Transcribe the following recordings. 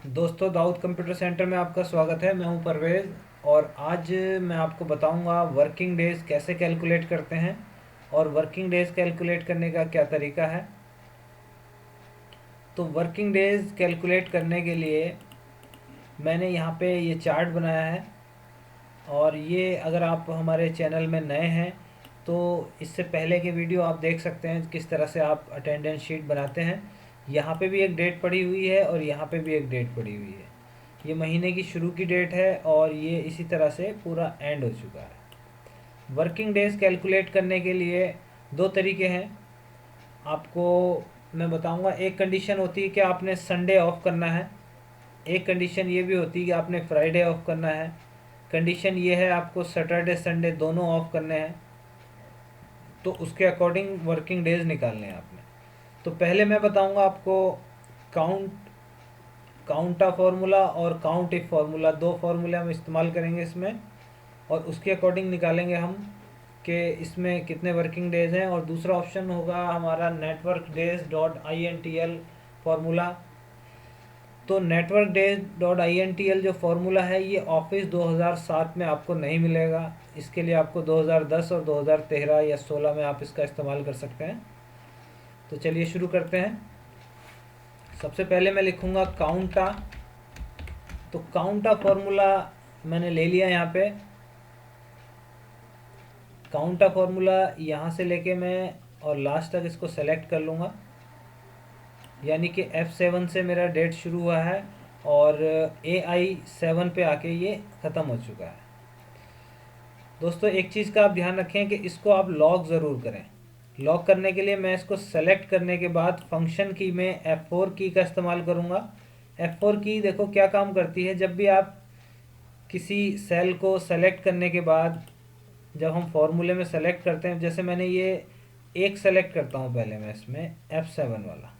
दोस्तों, Dawood computer centre में आपका स्वागत है। मैं हूं परवेज़ और आज मैं आपको बताऊंगा वर्किंग डेज़ कैसे कैलकुलेट करते हैं और वर्किंग डेज़ कैलकुलेट करने का क्या तरीका है। तो वर्किंग डेज़ कैलकुलेट करने के लिए मैंने यहाँ पे ये चार्ट बनाया है और ये अगर आप हमारे चैनल में नए हैं तो इससे पहले के वीडियो आप देख सकते हैं किस तरह से आप अटेंडेंस शीट बनाते हैं। यहाँ पे भी एक डेट पड़ी हुई है और यहाँ पे भी एक डेट पड़ी हुई है। ये महीने की शुरू की डेट है और ये इसी तरह से पूरा एंड हो चुका है। वर्किंग डेज कैलकुलेट करने के लिए दो तरीके हैं। आपको मैं बताऊंगा, एक कंडीशन होती है कि आपने संडे ऑफ करना है, एक कंडीशन ये भी होती है कि आपने फ्राइडे ऑफ करना है। कंडीशन ये है आपको सैटरडे संडे दोनों ऑफ करने हैं, तो उसके अकॉर्डिंग वर्किंग डेज निकालने हैं आपने। तो पहले मैं बताऊंगा आपको काउंटा फार्मूला और काउंट इफ फार्मूला, दो फार्मूले हम इस्तेमाल करेंगे इसमें और उसके अकॉर्डिंग निकालेंगे हम कि इसमें कितने वर्किंग डेज हैं। और दूसरा ऑप्शन होगा हमारा network days dot I N T L formula. तो network days dot I N T L जो फार्मूला है ये ऑफिस 2007 में आपको नहीं मिलेगा। इसके लिए आपको 2010 और 2013 या 16 में आप इसका इस्तेमाल कर सकते हैं। तो चलिए शुरू करते हैं। सबसे पहले मैं लिखूँगा काउंटा। तो काउंटा फार्मूला मैंने ले लिया यहाँ पे। काउंटा फार्मूला यहाँ से लेके मैं और लास्ट तक इसको सेलेक्ट कर लूँगा, यानी कि F7 से मेरा डेट शुरू हुआ है और AI7 पे आके ये ख़त्म हो चुका है। दोस्तों, एक चीज़ का आप ध्यान रखें कि इसको आप लॉक ज़रूर करें। लॉक करने के लिए मैं इसको सेलेक्ट करने के बाद फंक्शन की में F4 की का इस्तेमाल करूँगा। F4 की देखो क्या काम करती है। जब भी आप किसी सेल को सेलेक्ट करने के बाद जब हम फॉर्मूले में सेलेक्ट करते हैं, जैसे मैंने ये एक सेलेक्ट करता हूँ पहले मैं इसमें F7 वाला,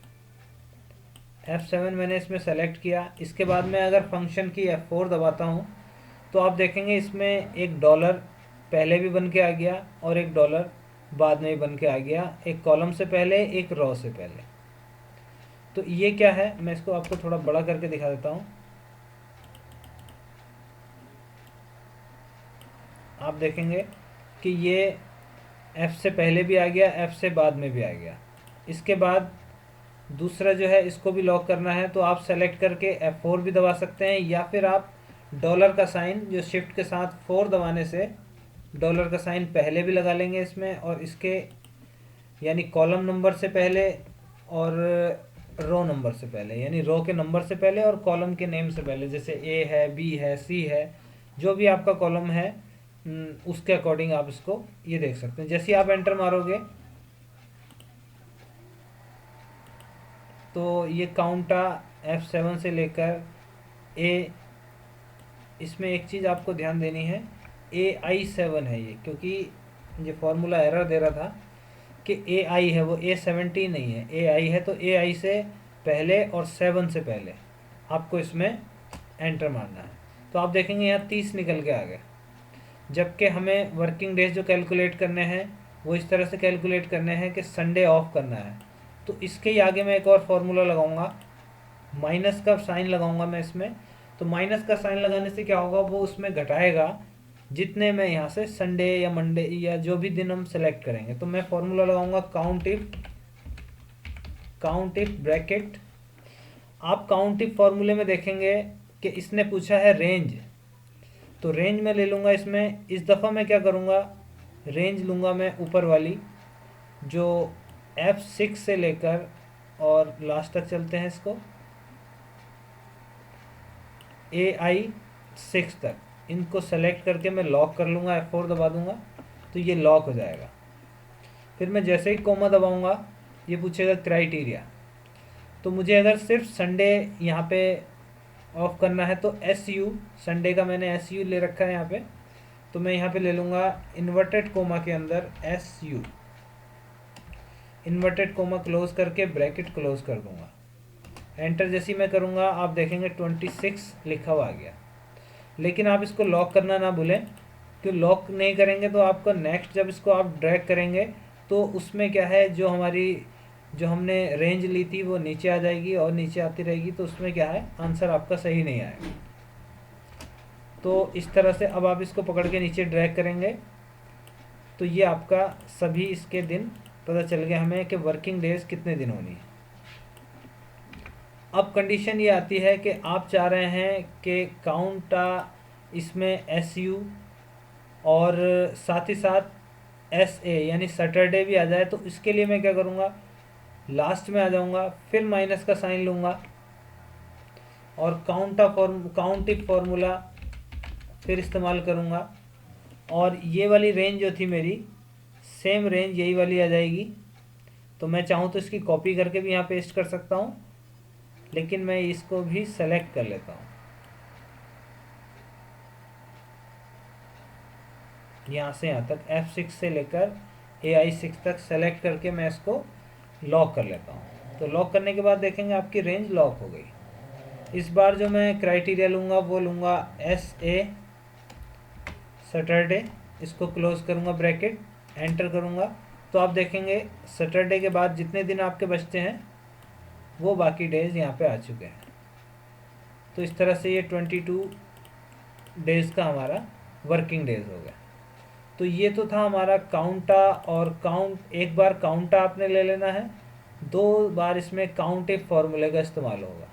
F7 मैंने इसमें सेलेक्ट किया। इसके बाद मैं अगर फंक्शन की F4 दबाता हूँ तो आप देखेंगे इसमें एक डॉलर पहले भी बन के आ गया और एक डॉलर बाद में भी बन के आ गया, एक कॉलम से पहले एक रो से पहले। तो ये क्या है, मैं इसको आपको थोड़ा बड़ा करके दिखा देता हूँ। आप देखेंगे कि ये F से पहले भी आ गया, F से बाद में भी आ गया। इसके बाद दूसरा जो है इसको भी लॉक करना है तो आप सेलेक्ट करके F4 भी दबा सकते हैं, या फिर आप डॉलर का साइन जो शिफ्ट के साथ 4 दबाने से डॉलर का साइन पहले भी लगा लेंगे इसमें, और इसके यानी कॉलम नंबर से पहले और रो नंबर से पहले, यानी रो के नंबर से पहले और कॉलम के नेम से पहले। जैसे ए है, बी है, सी है, जो भी आपका कॉलम है उसके अकॉर्डिंग आप इसको ये देख सकते हैं। जैसे ही आप एंटर मारोगे तो ये काउंटा F7 से लेकर ए, इसमें एक चीज़ आपको ध्यान देनी है, AI7 है ये, क्योंकि ये फार्मूला एरर दे रहा था कि AI है, वो A17 नहीं है, AI है। तो AI से पहले और 7 से पहले आपको इसमें एंटर मारना है। तो आप देखेंगे यहाँ 30 निकल के आ गए, जबकि हमें वर्किंग डेज जो कैलकुलेट करने हैं वो इस तरह से कैलकुलेट करने हैं कि संडे ऑफ करना है। तो इसके ही आगे मैं एक और फार्मूला लगाऊंगा, माइनस का साइन लगाऊंगा मैं इसमें। तो माइनस का साइन लगाने से क्या होगा, वो उसमें घटाएगा जितने मैं यहाँ से संडे या मंडे या जो भी दिन हम सेलेक्ट करेंगे। तो मैं फार्मूला लगाऊंगा काउंट इफ ब्रैकेट। आप काउंट इफ फार्मूले में देखेंगे कि इसने पूछा है रेंज, तो रेंज में ले लूँगा इसमें। इस दफ़ा मैं क्या करूँगा, रेंज लूँगा मैं ऊपर वाली जो F6 से लेकर और लास्ट तक चलते हैं इसको AI6 तक, इनको सेलेक्ट करके मैं लॉक कर लूँगा, F4 दबा दूँगा तो ये लॉक हो जाएगा। फिर मैं जैसे ही कोमा दबाऊँगा ये पूछेगा क्राइटेरिया। तो मुझे अगर सिर्फ संडे यहाँ पे ऑफ करना है तो SU, संडे का मैंने SU ले रखा है यहाँ पे, तो मैं यहाँ पे ले लूँगा इन्वर्टेड कोमा के अंदर SU, इन्वर्टेड कोमा क्लोज करके ब्रैकेट क्लोज कर दूँगा। एंटर जैसी मैं करूँगा आप देखेंगे 26 लिखा हुआ आ गया। लेकिन आप इसको लॉक करना ना भूलें, क्योंकि लॉक नहीं करेंगे तो आपका नेक्स्ट जब इसको आप ड्रैग करेंगे तो उसमें क्या है, जो हमारी जो हमने रेंज ली थी वो नीचे आ जाएगी और नीचे आती रहेगी, तो उसमें क्या है, आंसर आपका सही नहीं आएगा। तो इस तरह से अब आप इसको पकड़ के नीचे ड्रैग करेंगे तो ये आपका सभी इसके दिन पता चल गया हमें कि वर्किंग डेज कितने दिन होनी है। अब कंडीशन ये आती है कि आप चाह रहे हैं कि काउंट इसमें SU और साथ ही साथ SA यानी सैटरडे भी आ जाए। तो इसके लिए मैं क्या करूँगा, लास्ट में आ जाऊँगा, फिर माइनस का साइन लूँगा और काउंट इफ फॉर्मूला फिर इस्तेमाल करूँगा, और ये वाली रेंज जो थी मेरी, सेम रेंज यही वाली आ जाएगी। तो मैं चाहूँ तो इसकी कॉपी करके भी यहाँ पेस्ट कर सकता हूँ, लेकिन मैं इसको भी सेलेक्ट कर लेता हूँ, यहाँ से यहाँ तक F6 से लेकर AI6 तक सेलेक्ट करके मैं इसको लॉक कर लेता हूँ। तो लॉक करने के बाद देखेंगे आपकी रेंज लॉक हो गई। इस बार जो मैं क्राइटेरिया लूँगा वो लूँगा SA सैटरडे, इसको क्लोज करूँगा ब्रैकेट, एंटर करूँगा। तो आप देखेंगे सैटरडे के बाद जितने दिन आपके बचते हैं वो बाकी डेज यहाँ पे आ चुके हैं। तो इस तरह से ये 22 डेज़ का हमारा वर्किंग डेज हो गया। तो ये तो था हमारा काउंटा, और काउंट, एक बार काउंटा आपने ले लेना है, 2 बार इसमें काउंट इफ फॉर्मूले का इस्तेमाल होगा।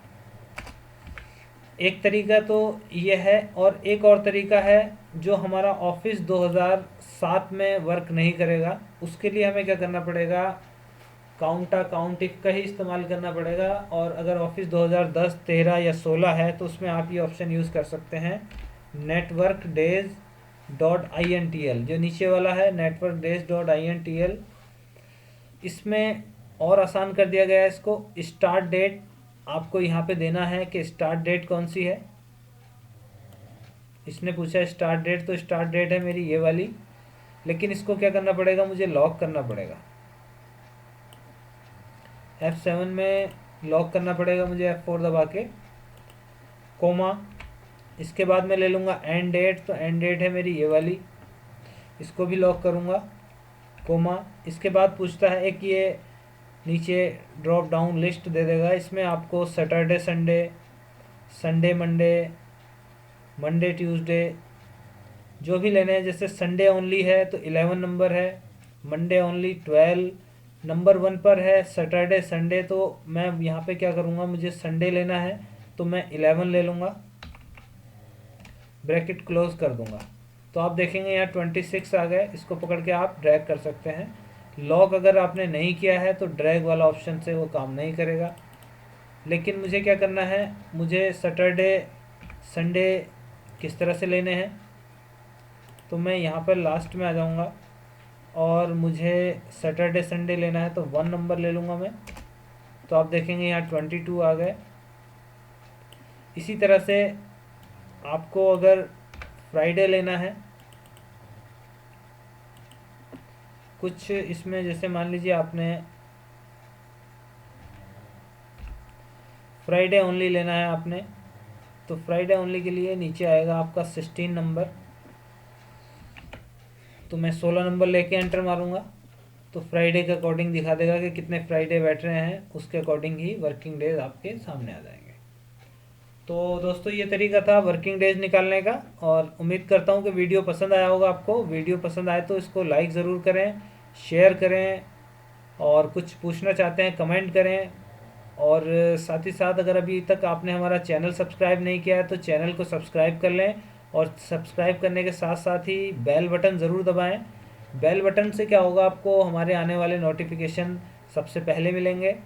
एक तरीका तो ये है, और एक और तरीका है जो हमारा ऑफिस 2007 में वर्क नहीं करेगा। उसके लिए हमें क्या करना पड़ेगा, काउंट इफ का ही इस्तेमाल करना पड़ेगा। और अगर ऑफिस 2010, 13 या 16 है तो उसमें आप ये ऑप्शन यूज़ कर सकते हैं, network days .intl, जो नीचे वाला है network days .intl। इसमें और आसान कर दिया गया है इसको। स्टार्ट डेट आपको यहाँ पे देना है कि स्टार्ट डेट कौन सी है। इसने पूछा स्टार्ट डेट, तो स्टार्ट डेट है मेरी ये वाली, लेकिन इसको क्या करना पड़ेगा, मुझे लॉक करना पड़ेगा। F7 में लॉक करना पड़ेगा मुझे, F4 दबा के, कोमा। इसके बाद मैं ले लूँगा एंड डेट, तो एंड डेट है मेरी ये वाली, इसको भी लॉक करूँगा, कोमा। इसके बाद पूछता है एक ये नीचे ड्रॉप डाउन लिस्ट दे देगा, इसमें आपको Saturday Sunday, Sunday Monday, Monday Tuesday जो भी लेने हैं। जैसे संडे ओनली है तो 11 नंबर है, मंडे ओनली 12 नंबर 1 पर है, सैटरडे संडे, तो मैं यहाँ पे क्या करूँगा, मुझे संडे लेना है तो मैं 11 ले लूँगा, ब्रैकेट क्लोज कर दूँगा। तो आप देखेंगे यहाँ 26 आ गए। इसको पकड़ के आप ड्रैग कर सकते हैं। लॉक अगर आपने नहीं किया है तो ड्रैग वाला ऑप्शन से वो काम नहीं करेगा। लेकिन मुझे क्या करना है, मुझे सैटरडे संडे किस तरह से लेने हैं, तो मैं यहाँ पर लास्ट में आ जाऊँगा और मुझे सैटरडे संडे लेना है तो 1 नंबर ले लूँगा मैं। तो आप देखेंगे यहाँ 22 आ गए। इसी तरह से आपको अगर फ्राइडे लेना है, कुछ इसमें जैसे मान लीजिए आपने फ्राइडे ओनली लेना है आपने, तो फ्राइडे ओनली के लिए नीचे आएगा आपका 16 नंबर, तो मैं 16 नंबर लेके एंटर मारूंगा। तो फ्राइडे के अकॉर्डिंग दिखा देगा कि कितने फ्राइडे बैठ रहे हैं, उसके अकॉर्डिंग ही वर्किंग डेज आपके सामने आ जाएंगे। तो दोस्तों ये तरीका था वर्किंग डेज निकालने का, और उम्मीद करता हूँ कि वीडियो पसंद आया होगा आपको। वीडियो पसंद आए तो इसको लाइक ज़रूर करें, शेयर करें, और कुछ पूछना चाहते हैं कमेंट करें। और साथ ही साथ अगर अभी तक आपने हमारा चैनल सब्सक्राइब नहीं किया है तो चैनल को सब्सक्राइब कर लें, और सब्सक्राइब करने के साथ साथ ही बेल बटन ज़रूर दबाएं। बेल बटन से क्या होगा, आपको हमारे आने वाले नोटिफिकेशन सबसे पहले मिलेंगे।